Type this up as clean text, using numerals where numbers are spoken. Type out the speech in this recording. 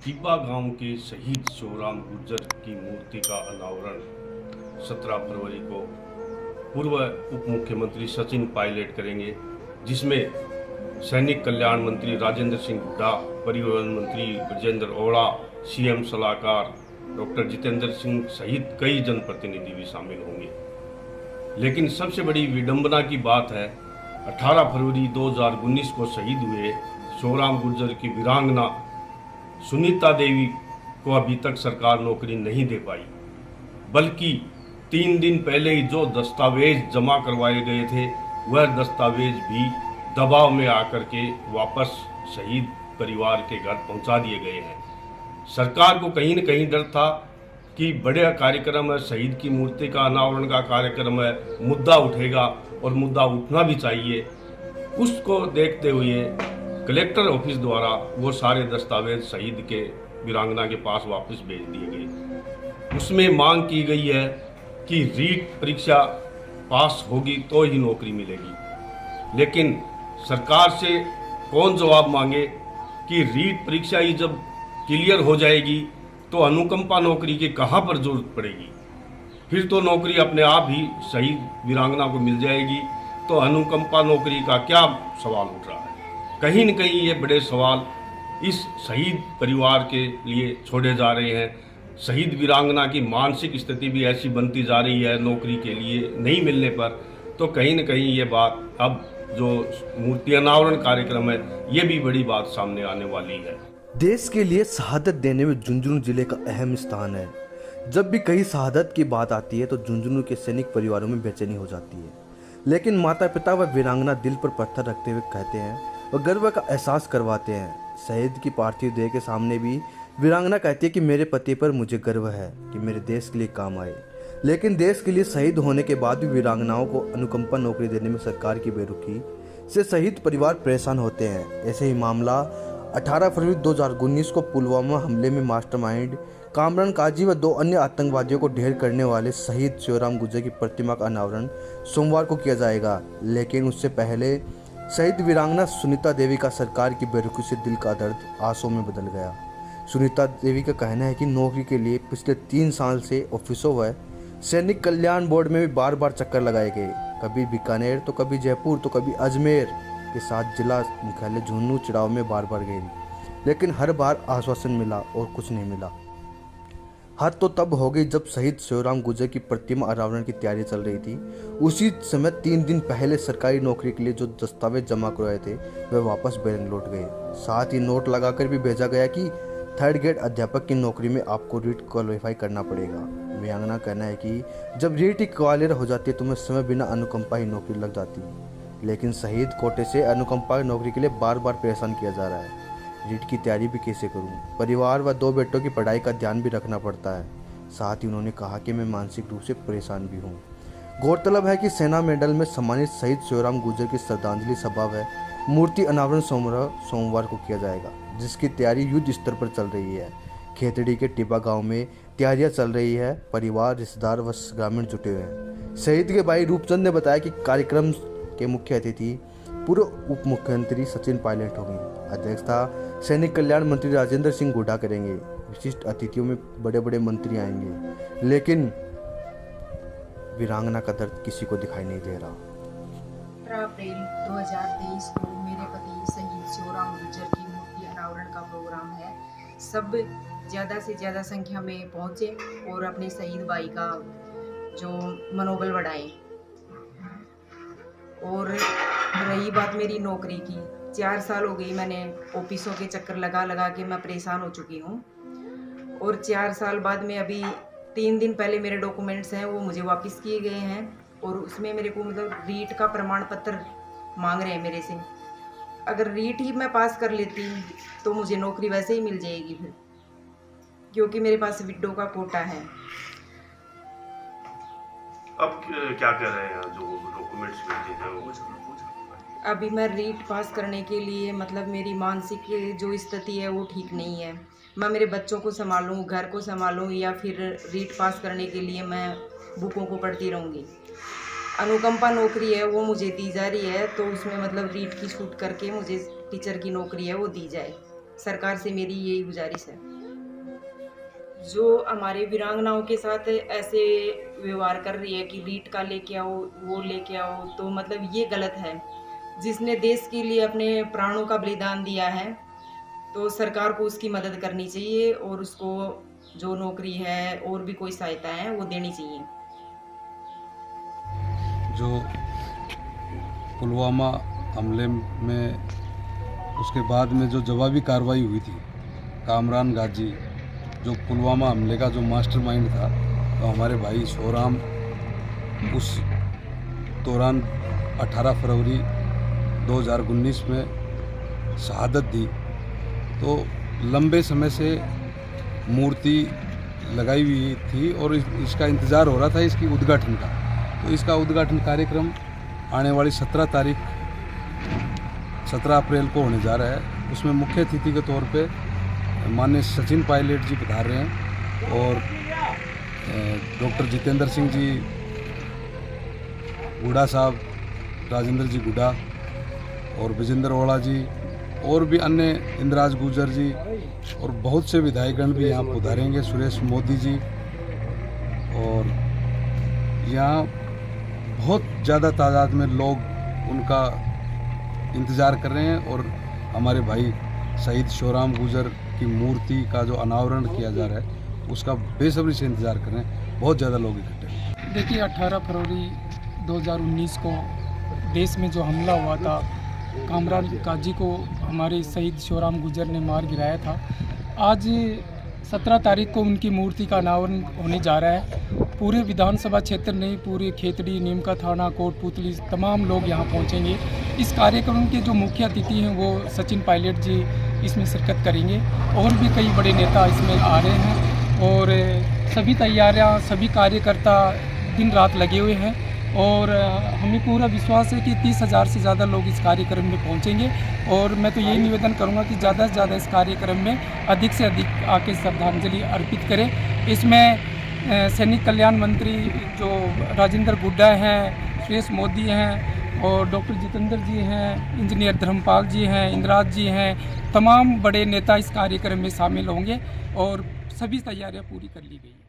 टिब्बा गांव के शहीद शिवराम गुर्जर की मूर्ति का अनावरण 17 फरवरी को पूर्व उप मुख्यमंत्री सचिन पायलट करेंगे, जिसमें सैनिक कल्याण मंत्री राजेंद्र सिंह हुड्डा, परिवहन मंत्री ब्रजेंद्र ओड़ा, सीएम सलाहकार डॉक्टर जितेंद्र सिंह सहित कई जनप्रतिनिधि भी शामिल होंगे। लेकिन सबसे बड़ी विडंबना की बात है, 18 फरवरी 2019 को शहीद हुए शिवराम गुर्जर की वीरांगना सुनीता देवी को अभी तक सरकार नौकरी नहीं दे पाई, बल्कि 3 दिन पहले ही जो दस्तावेज जमा करवाए गए थे वह दस्तावेज भी दबाव में आकर के वापस शहीद परिवार के घर पहुंचा दिए गए हैं। सरकार को कहीं न कहीं डर था कि बड़ा कार्यक्रम है, शहीद की मूर्ति का अनावरण का कार्यक्रम है, मुद्दा उठेगा और मुद्दा उठना भी चाहिए। उसको देखते हुए कलेक्टर ऑफिस द्वारा वो सारे दस्तावेज शहीद के वीरांगना के पास वापस भेज दिए गए। उसमें मांग की गई है कि रीट परीक्षा पास होगी तो ही नौकरी मिलेगी, लेकिन सरकार से कौन जवाब मांगे कि रीट परीक्षा ही जब क्लियर हो जाएगी तो अनुकंपा नौकरी की कहाँ पर जरूरत पड़ेगी। फिर तो नौकरी अपने आप ही शहीद वीरांगना को मिल जाएगी, तो अनुकंपा नौकरी का क्या सवाल उठ रहा है। कहीं न कहीं ये बड़े सवाल इस शहीद परिवार के लिए छोड़े जा रहे हैं। शहीद वीरांगना की मानसिक स्थिति भी ऐसी बनती जा रही है नौकरी के लिए नहीं मिलने पर, तो कहीं न कहीं ये बात अब जो मूर्ति अनावरण कार्यक्रम है ये भी बड़ी बात सामने आने वाली है। देश के लिए शहादत देने में झुंझुनू जिले का अहम स्थान है। जब भी कहीं शहादत की बात आती है तो झुंझुनू के सैनिक परिवारों में बेचैनी हो जाती है, लेकिन माता पिता व वीरांगना दिल पर पत्थर रखते हुए कहते हैं और गर्व का एहसास करवाते हैं। शहीद की पार्थिव देह के सामने भी वीरांगना कहती है कि मेरे पति पर मुझे गर्व है कि मेरे देश के लिए काम आए। लेकिन देश के लिए शहीद होने के बाद भी वीरांगनाओं को अनुकंपा नौकरी देने में सरकार की बेरुखी से शहीद परिवार परेशान होते हैं। ऐसे ही मामला 18 फरवरी 2019 को पुलवामा हमले में मास्टरमाइंड कामरान काजी व 2 अन्य आतंकवादियों को ढेर करने वाले शहीद शिवराम गुर्जर की प्रतिमा का अनावरण सोमवार को किया जाएगा। लेकिन उससे पहले शहीद वीरांगना सुनीता देवी का सरकार की बेरुखी से दिल का दर्द आंसू में बदल गया। सुनीता देवी का कहना है कि नौकरी के लिए पिछले 3 साल से ऑफिसों व सैनिक कल्याण बोर्ड में भी बार बार चक्कर लगाए गए, कभी बीकानेर तो कभी जयपुर तो कभी अजमेर के साथ जिला मुख्यालय झुंझुनू चिड़ाव में बार बार गई, लेकिन हर बार आश्वासन मिला और कुछ नहीं मिला। हद तो तब हो गई जब शहीद शिवराम गुर्जर की प्रतिमा अनावरण की तैयारी चल रही थी। उसी समय 3 दिन पहले सरकारी नौकरी के लिए जो दस्तावेज जमा करवाए थे वे वापस बैंक लौट गए। साथ ही नोट लगाकर भी भेजा गया कि 3rd ग्रेड अध्यापक की नौकरी में आपको रीट क्वालिफाई करना पड़ेगा। वीरांगना कहना है कि जब रीट ही क्वालियर हो जाती है तो मैं समय बिना अनुकंपा ही नौकरी लग जाती है, लेकिन शहीद कोटे से अनुकंपा नौकरी के लिए बार बार परेशान किया जा रहा है। रीट की तैयारी भी कैसे करूं? परिवार व 2 बेटों की पढ़ाई का ध्यान भी रखना पड़ता है। साथ ही उन्होंने कहा कि मैं मानसिक रूप से परेशान भी हूं। गौरतलब है कि सेना मेडल में सम्मानित शहीद शिवराम गुर्जर की श्रद्धांजलि सभा व मूर्ति अनावरण सोमवार को किया जाएगा, जिसकी तैयारी युद्ध स्तर पर चल रही है। खेतड़ी के टिब्बा गाँव में तैयारियाँ चल रही है। परिवार, रिश्तेदार व ग्रामीण जुटे हुए हैं। शहीद के भाई रूपचंद ने बताया कि कार्यक्रम के मुख्य अतिथि पूर्व उप मुख्यमंत्री सचिन पायलट होंगे। अध्यक्षता सैनिक कल्याण मंत्री राजेंद्र सिंह हुड्डा करेंगे। विशिष्ट अतिथियों में बड़े बड़े मंत्री आएंगे, लेकिन वीरांगना का दर्द किसी को दिखाई नहीं दे रहा। 18 अप्रैल 2023 को मेरे पति शहीद शिवराम गुर्जर की मूर्ति अनावरण का प्रोग्राम है। सब ज़्यादा से ज़्यादा संख्या में पहुँचे और अपने शहीद भाई का जो मनोबल बढ़ाएं। और रही बात मेरी नौकरी की, 4 साल हो गई मैंने ऑफिसों के चक्कर लगा लगा के मैं परेशान हो चुकी हूँ। और 4 साल बाद में अभी 3 दिन पहले मेरे डॉक्यूमेंट्स हैं वो मुझे वापस किए गए हैं, और उसमें मेरे को मतलब रीट का प्रमाण पत्र मांग रहे हैं मेरे से। अगर रीट ही मैं पास कर लेती तो मुझे नौकरी वैसे ही मिल जाएगी फिर, क्योंकि मेरे पास विडो का कोटा है। अब क्या कर रहे हैं जो डॉक्यूमेंट्स भेजे हैं वो? अभी मैं रीट पास करने के लिए मतलब मेरी मानसिक जो स्थिति है वो ठीक नहीं है। मैं मेरे बच्चों को संभालूं, घर को संभालूं, या फिर रीट पास करने के लिए मैं बुकों को पढ़ती रहूँगी। अनुकंपा नौकरी है वो मुझे दी जा रही है, तो उसमें मतलब रीट की छूट करके मुझे टीचर की नौकरी है वो दी जाए। सरकार से मेरी यही गुजारिश है। जो हमारे वीरांगनाओं के साथ ऐसे व्यवहार कर रही है कि रीट का लेके आओ, वो लेके आओ, तो मतलब ये गलत है। जिसने देश के लिए अपने प्राणों का बलिदान दिया है तो सरकार को उसकी मदद करनी चाहिए और उसको जो नौकरी है और भी कोई सहायता है वो देनी चाहिए। जो पुलवामा हमले में उसके बाद में जो जवाबी कार्रवाई हुई थी, कामरान गाजी जो पुलवामा हमले का जो मास्टरमाइंड था, तो हमारे भाई शोराम उस दौरान 18 फरवरी 2019 में शहादत दी। तो लंबे समय से मूर्ति लगाई हुई थी और इसका इंतज़ार हो रहा था इसकी उद्घाटन का। तो इसका उद्घाटन कार्यक्रम आने वाली 17 अप्रैल को होने जा रहा है। उसमें मुख्य अतिथि के तौर पे माननीय सचिन पायलट जी पधार रहे हैं और डॉक्टर जितेंद्र सिंह जी गुड़ा साहब, राजेंद्र जी गुड़ा और विजेंद्र ओड़ा जी और भी अन्य इंद्राज गुर्जर जी और बहुत से विधायकगण भी यहाँ पधारेंगे, सुरेश मोदी जी। और यहाँ बहुत ज़्यादा तादाद में लोग उनका इंतज़ार कर रहे हैं और हमारे भाई शहीद शोराम गुर्जर की मूर्ति का जो अनावरण किया जा रहा है उसका बेसब्री से इंतज़ार कर रहे हैं। बहुत ज़्यादा लोग इकट्ठे हैं। देखिए 18 फरवरी 2019 को देश में जो हमला हुआ था, कामरान गाजी को हमारे शहीद शोराम गुर्जर ने मार गिराया था। आज 17 तारीख को उनकी मूर्ति का अनावरण होने जा रहा है। पूरे विधानसभा क्षेत्र नहीं, पूरे खेतड़ी, नीमका थाना, कोटपुतली तमाम लोग यहाँ पहुँचेंगे। इस कार्यक्रम के जो मुख्य अतिथि हैं वो सचिन पायलट जी इसमें शिरकत करेंगे और भी कई बड़े नेता इसमें आ रहे हैं और सभी तैयारियाँ, सभी कार्यकर्ता दिन रात लगे हुए हैं और हमें पूरा विश्वास है कि 30,000 से ज़्यादा लोग इस कार्यक्रम में पहुंचेंगे। और मैं तो यही निवेदन करूंगा कि ज़्यादा से ज़्यादा इस कार्यक्रम में अधिक से अधिक आके श्रद्धांजलि अर्पित करें। इसमें सैनिक कल्याण मंत्री जो राजेंद्र गुड्डा हैं, सुरेश मोदी हैं और डॉक्टर जितेंद्र जी हैं, इंजीनियर धर्मपाल जी हैं, इंद्राज जी हैं, तमाम बड़े नेता इस कार्यक्रम में शामिल होंगे और सभी तैयारियाँ पूरी कर ली गई हैं।